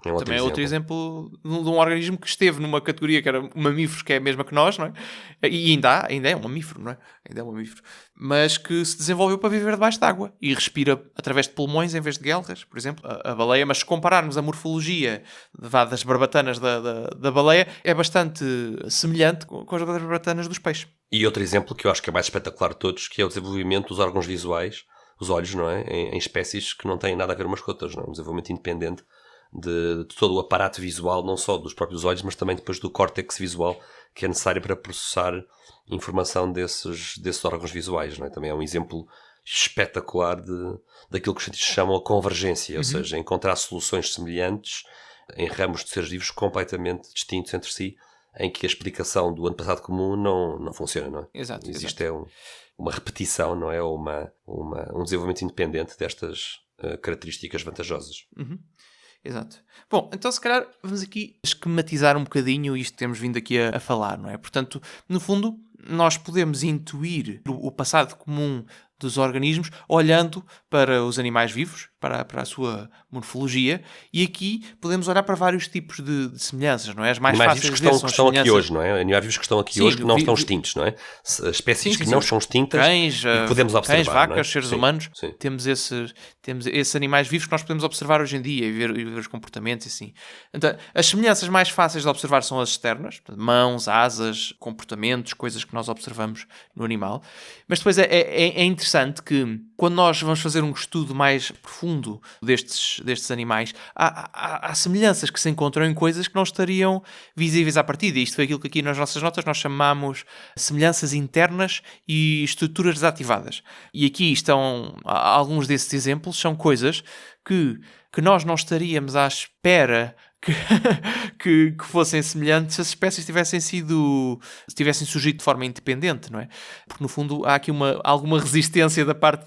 Também é outro exemplo de um organismo que esteve numa categoria que era mamíferos, que é a mesma que nós, não é? E ainda é um mamífero, não é? Ainda é um mamífero. Mas que se desenvolveu para viver debaixo de água e respira através de pulmões em vez de guelras, por exemplo, a baleia. Mas se compararmos a morfologia das barbatanas da baleia, é bastante semelhante com as barbatanas dos peixes. E outro exemplo que eu acho que é mais espetacular de todos, que é o desenvolvimento dos órgãos visuais, os olhos, não é? Em espécies que não têm nada a ver umas com outras, não é? Um desenvolvimento independente de todo o aparato visual, não só dos próprios olhos, mas também depois do córtex visual que é necessário para processar informação desses órgãos visuais, não é? Também é um exemplo espetacular daquilo que os cientistas chamam a convergência, ou seja, encontrar soluções semelhantes em ramos de seres vivos completamente distintos entre si, em que a explicação do antepassado comum não funciona, não é? Exato. Existe uma repetição, não é? Ou um desenvolvimento independente destas características vantajosas. Exato. Bom, então se calhar vamos aqui esquematizar um bocadinho isto que temos vindo aqui a falar, não é? Portanto, no fundo, nós podemos intuir o passado comum dos organismos olhando para os animais vivos, para a sua morfologia, e aqui podemos olhar para vários tipos de semelhanças, não é? As mais animais fáceis vivos que estão aqui hoje, não é? Animais vivos que estão aqui hoje que não estão extintos, não é? Espécies que não estão extintas cães, e que podemos observar. Cães, vacas, não é? seres humanos, temos esses animais vivos que nós podemos observar hoje em dia e ver os comportamentos e assim. Então, as semelhanças mais fáceis de observar são as externas, mãos, asas, comportamentos, coisas que nós observamos no animal. Mas depois é interessante que quando nós vamos fazer um estudo mais profundo destes animais, há semelhanças que se encontram em coisas que não estariam visíveis à partida. Isto foi aquilo que aqui nas nossas notas nós chamamos semelhanças internas e estruturas desativadas. E aqui estão alguns desses exemplos, são coisas que nós não estaríamos à espera que fossem semelhantes se as espécies tivessem surgido de forma independente, não é? Porque no fundo há aqui alguma resistência da parte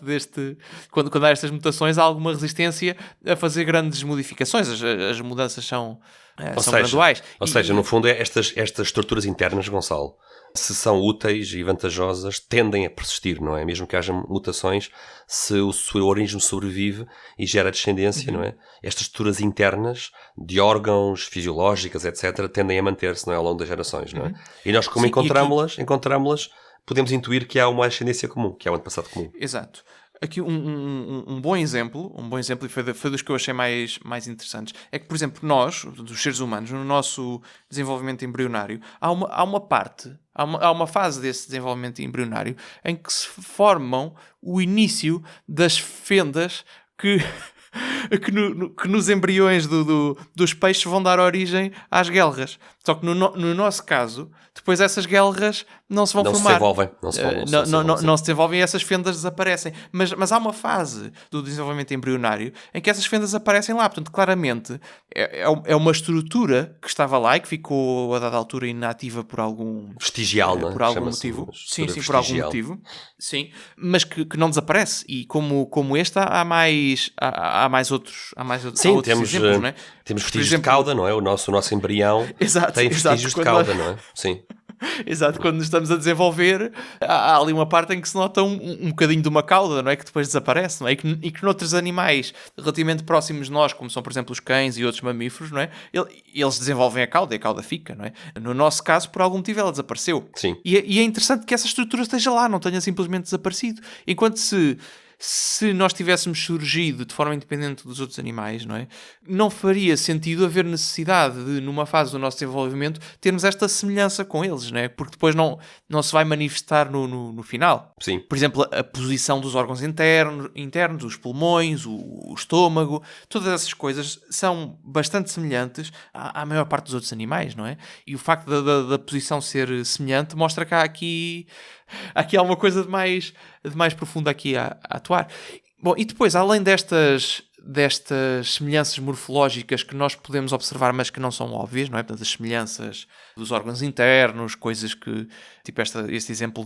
quando há estas mutações, há alguma resistência a fazer grandes modificações. As mudanças são graduais. Ou seja, no fundo estas estruturas internas, Gonçalo, se são úteis e vantajosas, tendem a persistir, não é? Mesmo que haja mutações, se o organismo sobrevive e gera descendência, não é? Estas estruturas internas de órgãos, fisiológicas, etc., tendem a manter-se, não é? Ao longo das gerações, não é? E nós, como encontramos-las, podemos intuir que há uma ascendência comum, que há um antepassado comum. Exato. Aqui um bom exemplo, e foi dos que eu achei mais interessantes, é que, por exemplo, nós, dos seres humanos, no nosso desenvolvimento embrionário, há uma fase desse desenvolvimento embrionário em que se formam o início das fendas que nos embriões dos peixes vão dar origem às guelras. Só que no nosso caso, depois essas guelras não se vão formar. Não se desenvolvem e essas fendas desaparecem. Mas há uma fase do desenvolvimento embrionário em que essas fendas aparecem lá. Portanto, claramente, é uma estrutura que estava lá e que ficou, a dada altura, inativa por algum... Vestigial, não é? Por algum motivo. Sim, por algum motivo. Sim, mas que não desaparece. E como esta, há mais outros Sim, exemplos, não é? Temos vestígios de cauda, não é? O nosso embrião tem vestígios de cauda, não é? Sim. Exato, quando nos estamos a desenvolver, há ali uma parte em que se nota um bocadinho de uma cauda, não é? Que depois desaparece, não é? E que noutros animais relativamente próximos de nós, como são, por exemplo, os cães e outros mamíferos, não é? Eles desenvolvem a cauda e a cauda fica, não é? No nosso caso, por algum motivo, ela desapareceu. Sim. E é interessante que essa estrutura esteja lá, não tenha simplesmente desaparecido. Enquanto se nós tivéssemos surgido de forma independente dos outros animais, não é? Não faria sentido haver necessidade de, numa fase do nosso desenvolvimento, termos esta semelhança com eles, não é? Porque depois não se vai manifestar no final. Sim. Por exemplo, a posição dos órgãos internos, os pulmões, o estômago, todas essas coisas são bastante semelhantes à maior parte dos outros animais, não é? E o facto da posição ser semelhante mostra que há aqui alguma coisa de mais profunda aqui a atuar. Bom, e depois, além destas semelhanças morfológicas que nós podemos observar, mas que não são óbvias, não é? Portanto, as semelhanças dos órgãos internos, coisas que, tipo este exemplo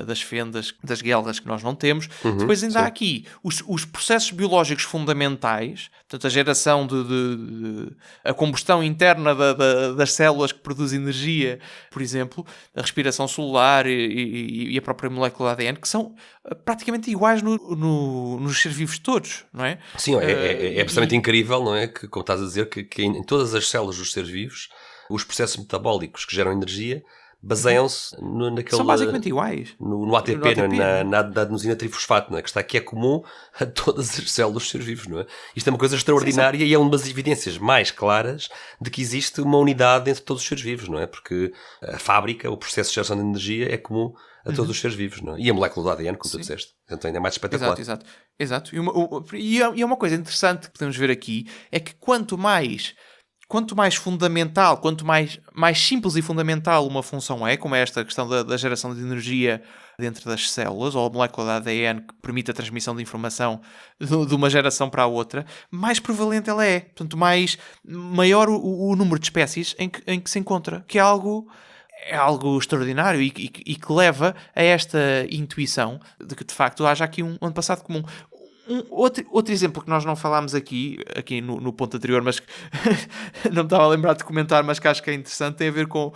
das fendas, das guelras que nós não temos. Depois ainda há aqui os processos biológicos fundamentais, portanto, a geração a combustão interna das células que produzem energia, por exemplo, a respiração celular e a própria molécula de ADN, que são praticamente iguais nos seres vivos todos, não é? Sim, é absolutamente incrível, não é? Que, como estás a dizer, que em todas as células dos seres vivos, os processos metabólicos que geram energia baseiam-se são basicamente iguais. No ATP, na adenosina trifosfato, não é? Que é comum a todas as células dos seres vivos, não é? Isto é uma coisa extraordinária e é uma das evidências mais claras de que existe uma unidade entre todos os seres vivos, não é? Porque a fábrica, o processo de geração de energia é comum a todos os seres vivos, não é? E a molécula do ADN, como tu disseste. Então ainda é mais espetacular. Exato. E uma coisa interessante que podemos ver aqui é que quanto mais fundamental, quanto mais simples e fundamental uma função é, como é esta questão da geração de energia dentro das células, ou a molécula de ADN que permite a transmissão de informação de uma geração para a outra, mais prevalente ela é. Portanto, maior o número de espécies em que se encontra, que é algo extraordinário e que leva a esta intuição de que, de facto, haja aqui um antepassado comum. Outro exemplo que nós não falámos aqui no ponto anterior, mas que não me estava a lembrar de comentar, mas que acho que é interessante, tem a ver com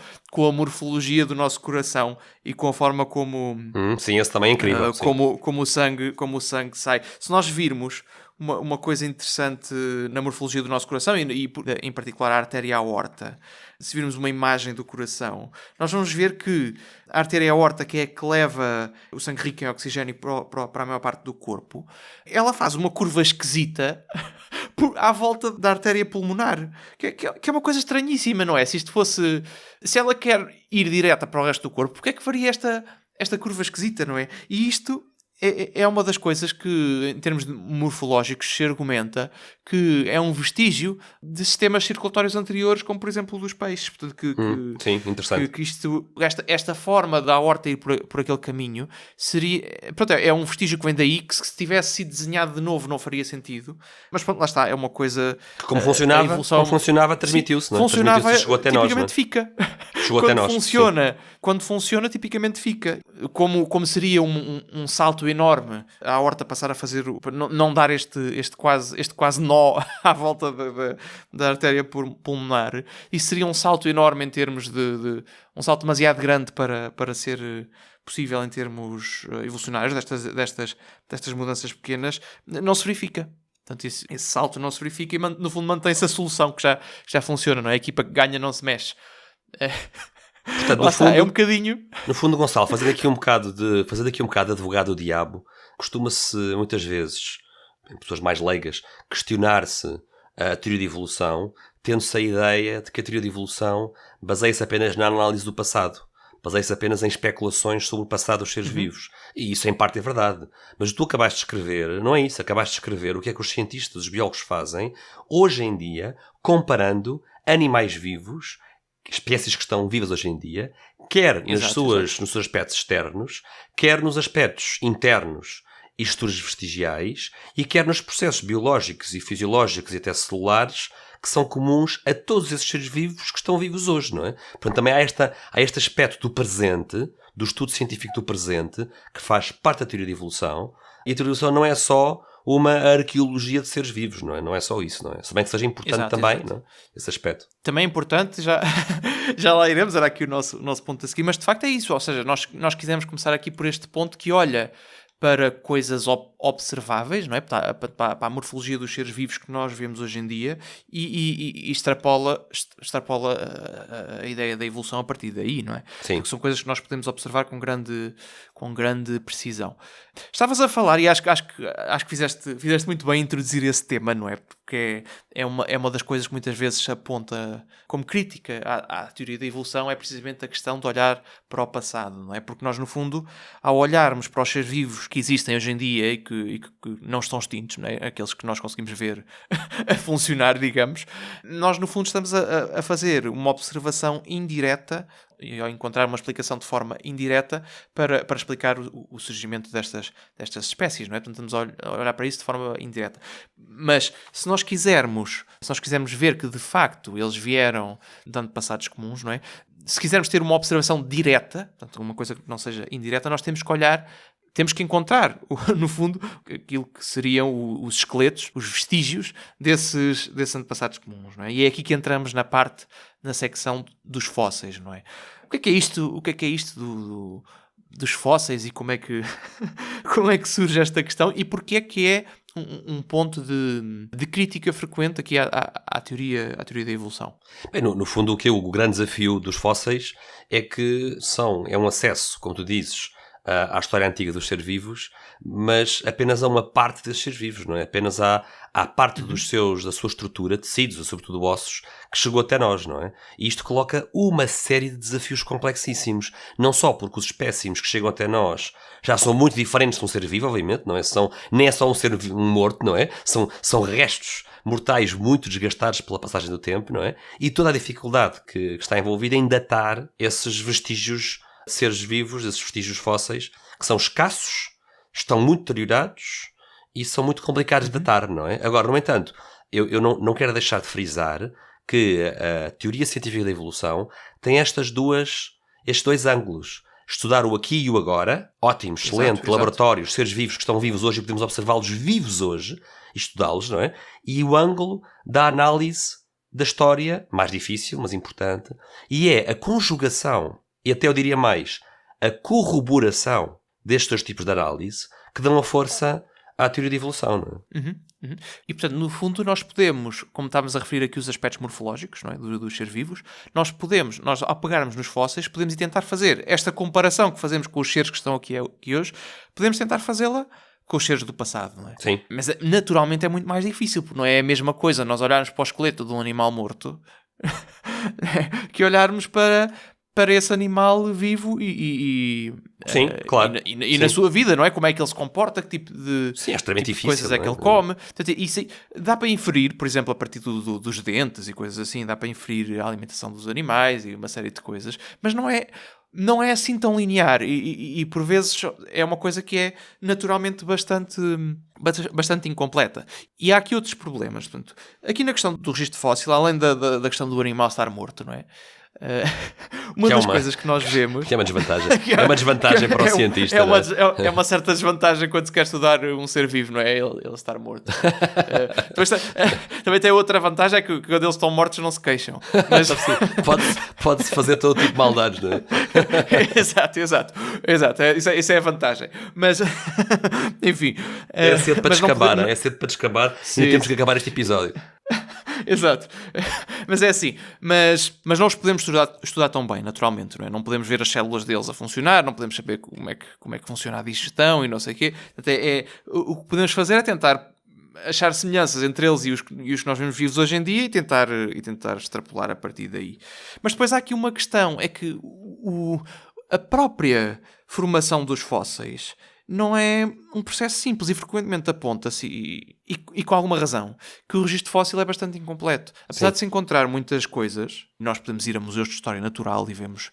a morfologia do nosso coração e com a forma como... sim, esse também é incrível. Como o sangue sai. Se nós virmos uma coisa interessante na morfologia do nosso coração e em particular a artéria aorta, se virmos uma imagem do coração, nós vamos ver que a artéria aorta, que é a que leva o sangue rico em oxigênio para a maior parte do corpo, ela faz uma curva esquisita à volta da artéria pulmonar, que é uma coisa estranhíssima, não é? Se ela quer ir direta para o resto do corpo, porque é que faria esta curva esquisita, não é? E isto é uma das coisas que, em termos morfológicos, se argumenta que é um vestígio de sistemas circulatórios anteriores, como por exemplo o dos peixes. Portanto, sim, interessante. Que esta forma da aorta ir por aquele caminho seria... Pronto, é um vestígio que vem daí, que se tivesse sido desenhado de novo não faria sentido. Mas pronto, lá está, é uma coisa... Que como funcionava, transmitiu-se, não é? Funcionava, chegou até nós, não é? Fica. Chegou até nós. Quando funciona, tipicamente fica. Como seria um salto enorme a aorta passar a fazer... Não dar este quase nó à volta da artéria pulmonar. Isso seria um salto enorme em termos de um salto demasiado grande para ser possível em termos evolucionários destas mudanças pequenas. Não se verifica. Portanto, esse salto não se verifica e, no fundo, mantém-se a solução que já funciona, não é? A equipa que ganha não se mexe. Portanto, no fundo, é um bocadinho... No fundo, Gonçalo, fazendo aqui um bocado de advogado do diabo, costuma-se muitas vezes, em pessoas mais leigas, questionar-se a teoria de evolução, tendo-se a ideia de que a teoria de evolução baseia-se apenas na análise do passado, baseia-se apenas em especulações sobre o passado dos seres vivos. E isso em parte é verdade. Mas tu acabaste de escrever, não é isso, acabaste de escrever o que é que os cientistas, os biólogos fazem, hoje em dia, comparando animais vivos, espécies que estão vivas hoje em dia, quer nos seus aspectos externos, quer nos aspectos internos e estruturas vestigiais, e quer nos processos biológicos e fisiológicos e até celulares que são comuns a todos esses seres vivos que estão vivos hoje, não é? Portanto, também há este aspecto do presente, do estudo científico do presente, que faz parte da teoria de evolução, e a teoria de evolução não é só uma arqueologia de seres vivos, não é? Não é só isso, não é? Se bem que seja importante também, não é? Esse aspecto. Também é importante, já lá iremos, era aqui o nosso ponto a seguir, mas de facto é isso, ou seja, nós quisemos começar aqui por este ponto que olha para coisas observáveis, não é? Para a morfologia dos seres vivos que nós vemos hoje em dia e extrapola a ideia da evolução a partir daí, não é? Sim. Porque são coisas que nós podemos observar com grande precisão. Estavas a falar, e acho que fizeste muito bem em introduzir esse tema, não é? Porque é uma das coisas que muitas vezes se aponta como crítica à teoria da evolução, é precisamente a questão de olhar para o passado, não é? Porque nós, no fundo, ao olharmos para os seres vivos que existem hoje em dia e que não estão extintos, não é? Aqueles que nós conseguimos ver a funcionar, digamos, nós, no fundo, estamos a fazer uma observação indireta e ao encontrar uma explicação de forma indireta para explicar o surgimento destas espécies, não é? Portanto, estamos a olhar para isso de forma indireta. Mas se nós quisermos ver que de facto eles vieram de antepassados comuns, não é? Se quisermos ter uma observação direta, portanto, uma coisa que não seja indireta, nós temos que encontrar, no fundo, aquilo que seriam os esqueletos, os vestígios desses antepassados comuns, não é? E é aqui que entramos na secção dos fósseis, não é? O que é isto dos fósseis e como é que surge esta questão e porque é que é um ponto de crítica frequente aqui à teoria da evolução? Bem, no fundo, o grande desafio dos fósseis é que é um acesso, como tu dizes, à história antiga dos seres vivos, mas apenas a uma parte desses seres vivos, não é? Apenas à parte da sua estrutura, tecidos, sobretudo ossos, que chegou até nós, não é? E isto coloca uma série de desafios complexíssimos, não só porque os espécimes que chegam até nós já são muito diferentes de um ser vivo, obviamente, não é? Nem é só um ser morto, não é? São restos mortais muito desgastados pela passagem do tempo, não é? E toda a dificuldade que está envolvida em datar esses vestígios de seres vivos, esses vestígios fósseis, que são escassos, estão muito deteriorados e são muito complicados de datar, não é? Agora, no entanto, eu não quero deixar de frisar que a teoria científica da evolução tem estes dois ângulos. Estudar o aqui e o agora, ótimo, excelente, laboratórios, seres vivos que estão vivos hoje e podemos observá-los vivos hoje e estudá-los, não é? E o ângulo da análise da história, mais difícil, mas importante, e é a conjugação, e até eu diria mais, a corroboração destes dois tipos de análise que dão a força à teoria da evolução, não é? E, portanto, no fundo, nós podemos, como estávamos a referir aqui os aspectos morfológicos, não é? dos seres vivos, nós ao pegarmos nos fósseis, podemos tentar fazer esta comparação que fazemos com os seres que estão aqui hoje, podemos tentar fazê-la com os seres do passado, não é? Sim. Mas, naturalmente, é muito mais difícil, porque não é a mesma coisa nós olharmos para o esqueleto de um animal morto que olharmos para esse animal vivo sim, claro. E na sua vida, não é? Como é que ele se comporta, que tipo de, sim, é extremamente tipo de difícil, coisas é que ele come. Portanto, isso dá para inferir, por exemplo, a partir dos dentes e coisas assim, dá para inferir a alimentação dos animais e uma série de coisas, mas não é assim tão linear e por vezes é uma coisa que é naturalmente bastante incompleta. E há aqui outros problemas. Portanto, aqui na questão do registro fóssil, além da questão do animal estar morto, não é? Uma das coisas que nós vemos que é uma desvantagem. É uma desvantagem para o cientista. É uma certa desvantagem quando se quer estudar um ser vivo, não é? Ele estar morto. Também tem outra vantagem, é que quando eles estão mortos não se queixam. Mas pode-se fazer todo tipo de maldades, não é? Exato. Isso é a vantagem. Mas enfim, é cedo para descabar, é cedo para descabar e temos que acabar este eepisódio. Exato. Mas é assim. Mas não os podemos estudar tão bem, naturalmente, não é? Não podemos ver as células deles a funcionar, não podemos saber como é que funciona a digestão e não sei o quê. Até o que podemos fazer é tentar achar semelhanças entre eles e os que nós vemos vivos hoje em dia e tentar extrapolar a partir daí. Mas depois há aqui uma questão, é que a própria formação dos fósseis não é um processo simples e frequentemente aponta-se, e com alguma razão, que o registro fóssil é bastante incompleto. Apesar de se encontrar muitas coisas, nós podemos ir a museus de história natural e vemos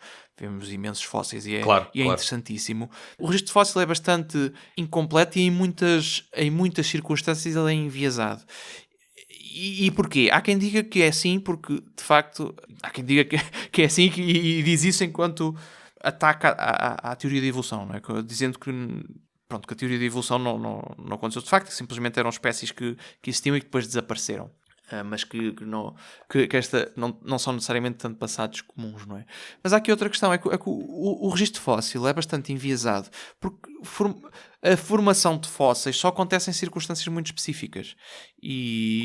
imensos fósseis e é interessantíssimo. O registro fóssil é bastante incompleto e em muitas circunstâncias ele é enviesado. E porquê? Há quem diga que é assim porque, de facto, há quem diga que é assim e diz isso enquanto ataca à teoria da evolução, não é? Dizendo que a teoria da evolução não aconteceu de facto, que simplesmente eram espécies que existiam e que depois desapareceram. Mas que esta não são necessariamente tanto passados comuns, não é? Mas há aqui outra questão, é que o registro fóssil é bastante enviesado, porque a formação de fósseis só acontece em circunstâncias muito específicas.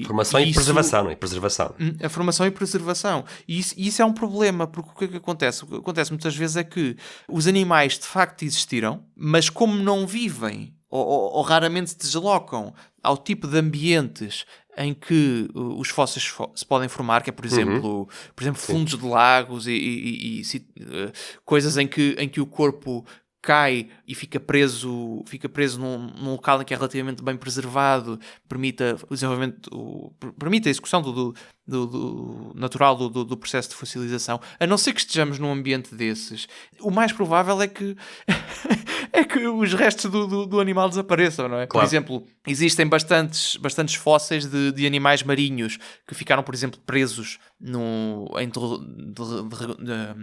Formação e preservação, não é? Preservação. A formação e preservação. E isso é um problema, porque o que acontece? O que acontece muitas vezes é que os animais de facto existiram, mas como não vivem ou raramente se deslocam ao tipo de ambientes em que os fósseis se podem formar, que é, por exemplo, fundos de lagos e coisas em que o corpo cai e fica preso num local em que é relativamente bem preservado, permite o desenvolvimento, permite a execução do natural do processo de fossilização. A não ser que estejamos num ambiente desses, o mais provável é que os restos do animal desapareçam, não é? Claro. Por exemplo, existem bastantes fósseis de animais marinhos que ficaram, por exemplo, presos em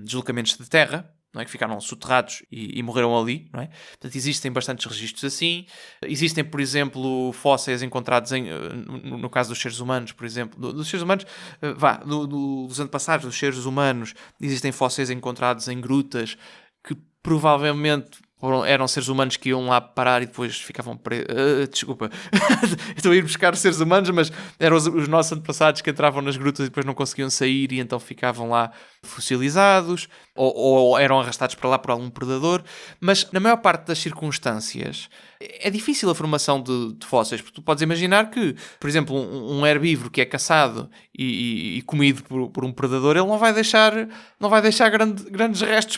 deslocamentos de terra, não é? Que ficaram soterrados e morreram ali, não é? Portanto, existem bastantes registros assim. Existem, por exemplo, fósseis encontrados no caso dos seres humanos, por exemplo, dos seres humanos, dos antepassados dos seres humanos, existem fósseis encontrados em grutas que provavelmente eram seres humanos que iam lá parar e depois ficavam presos. Desculpa, estou a ir buscar seres humanos, mas eram os nossos antepassados que entravam nas grutas e depois não conseguiam sair e então ficavam lá fossilizados ou eram arrastados para lá por algum predador. Mas na maior parte das circunstâncias é difícil a formação de fósseis, porque tu podes imaginar que, por exemplo, um herbívoro que é caçado e comido por um predador, ele não vai deixar grandes restos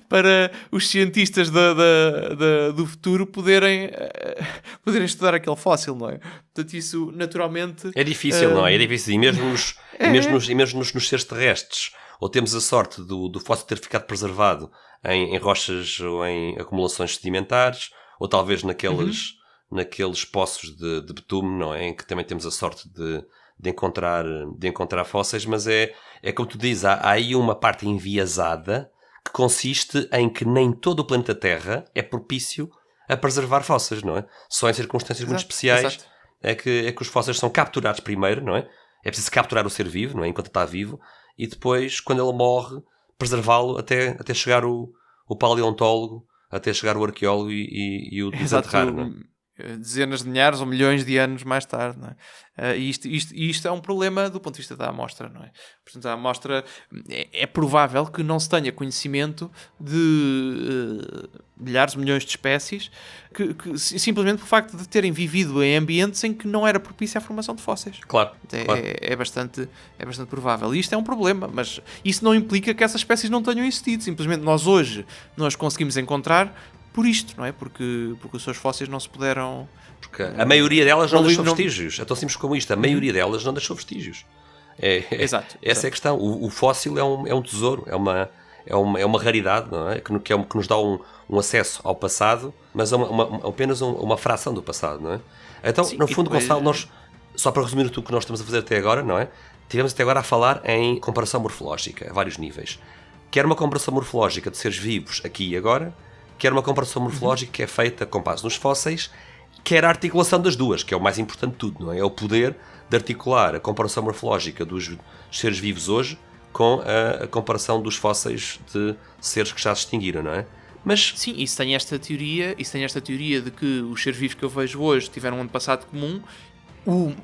para os cientistas do futuro poderem estudar aquele fóssil, não é? Portanto, isso naturalmente... É difícil, não é? É difícil. E mesmo nos seres terrestres, ou temos a sorte do fóssil ter ficado preservado em rochas ou em acumulações sedimentares, ou talvez naqueles poços de betume, não é? Em que também temos a sorte de encontrar fósseis, mas é como tu dizes, há aí uma parte enviesada que consiste em que nem todo o planeta Terra é propício a preservar fósseis, não é? Só em circunstâncias muito especiais é que os fósseis são capturados primeiro, não é? É preciso capturar o ser vivo, não é? Enquanto está vivo, e depois, quando ele morre, preservá-lo até chegar o paleontólogo, até chegar o arqueólogo e o desenterrar, não é? Dezenas de milhares ou milhões de anos mais tarde, não é? E isto é um problema do ponto de vista da amostra, não é? Portanto, a amostra é provável que não se tenha conhecimento de milhares, milhões de espécies que simplesmente por facto de terem vivido em ambientes em que não era propício à formação de fósseis. Claro. É bastante provável. E isto é um problema, mas isso não implica que essas espécies não tenham existido. Simplesmente nós hoje conseguimos encontrar por isto, não é? Porque os seus fósseis não se puderam... Porque a maioria delas não deixou vestígios. É tão simples como isto. A maioria delas não deixou vestígios. Exato. Essa é a questão. O fóssil é um tesouro. É uma raridade, não é? Que nos dá um acesso ao passado, mas apenas uma fração do passado, não é? Então, sim, no fundo, depois... Gonçalo, só para resumir o que nós estamos a fazer até agora, não é? Tivemos até agora a falar em comparação morfológica, a vários níveis. Quer uma comparação morfológica de seres vivos aqui e agora, quer uma comparação morfológica que é feita com base nos fósseis, quer a articulação das duas, que é o mais importante de tudo, não é? É o poder de articular a comparação morfológica dos seres vivos hoje com a comparação dos fósseis de seres que já se extinguiram, não é? Mas... Sim, isso tem esta teoria de que os seres vivos que eu vejo hoje tiveram um antepassado comum.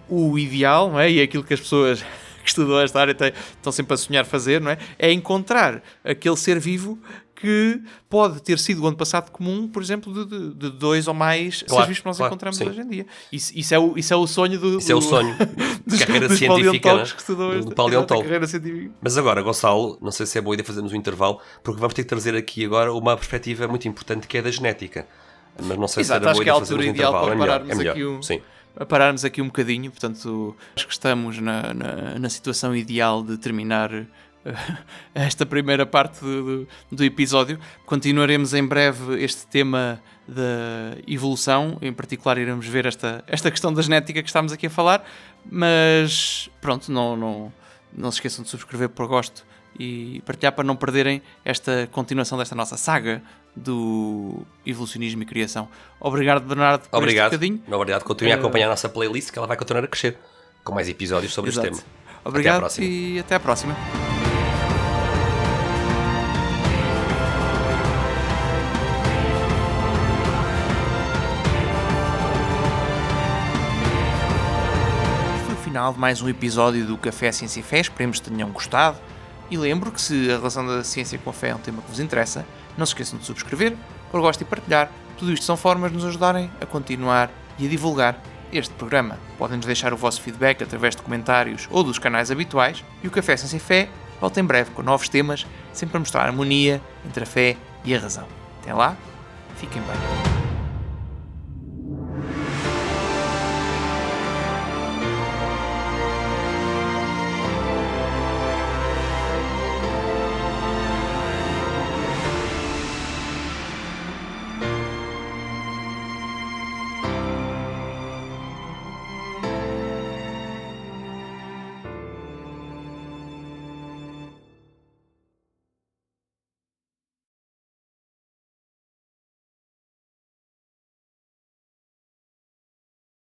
O ideal, não é? E é aquilo que as pessoas que estudam esta área estão sempre a sonhar fazer, não é? É encontrar aquele ser vivo que pode ter sido o antepassado comum, por exemplo, de dois ou mais seres vivos que nós encontramos hoje em dia. Isso é o sonho Isso é o sonho da carreira científica, né? Do paleontólogo. Mas agora, Gonçalo, não sei se é boa ideia fazermos um intervalo, porque vamos ter que trazer aqui agora uma perspectiva muito importante que é da genética. Mas não sei se era boa ideia fazermos um intervalo. É melhor. Sim. A pararmos aqui um bocadinho, portanto, acho que estamos na situação ideal de terminar esta primeira parte do episódio. Continuaremos em breve este tema da evolução, em particular iremos ver esta questão da genética que estamos aqui a falar, mas pronto, não se esqueçam de subscrever por gosto e partilhar para não perderem esta continuação desta nossa saga do evolucionismo e criação. Obrigado, Bernardo, por este bocadinho. Obrigado. Continue a acompanhar a nossa playlist, que ela vai continuar a crescer com mais episódios sobre este tema. Obrigado e até à próxima. Final de mais um episódio do Café Ciência e Fé. Esperemos que tenham gostado e lembro que se a relação da ciência com a fé é um tema que vos interessa, não se esqueçam de subscrever, por gosto e partilhar. Tudo isto são formas de nos ajudarem a continuar e a divulgar este programa. Podem-nos deixar o vosso feedback através de comentários ou dos canais habituais e o Café Ciência e Fé volta em breve com novos temas, sempre a mostrar a harmonia entre a fé e a razão. Até lá, fiquem bem.